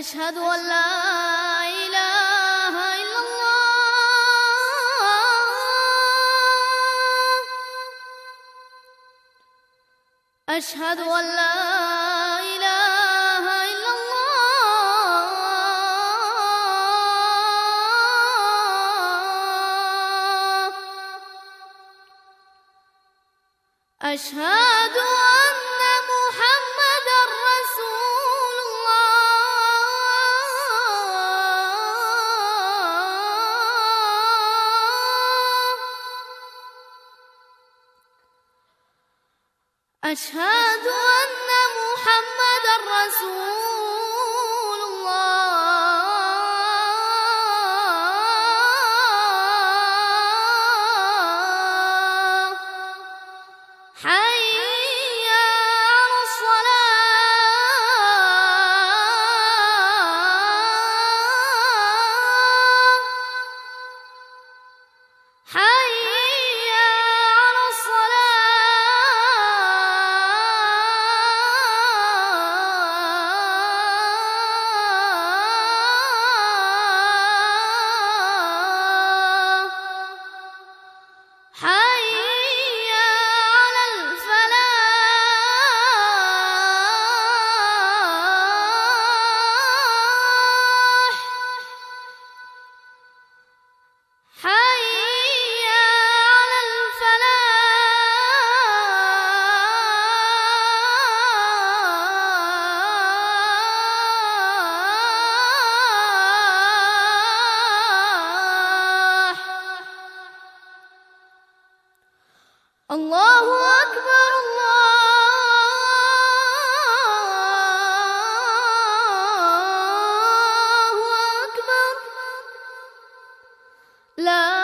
أشهد أن لا إله إلا الله. أشهد أن لا إله إلا الله. أشهد أن محمدًا رسول الله. أشهد أن محمدًا رسول الله. حي على الصلاة. حي على الصلاة. حي على الفلاح. حي على الفلاح. الله أكبر الله أكبر. لا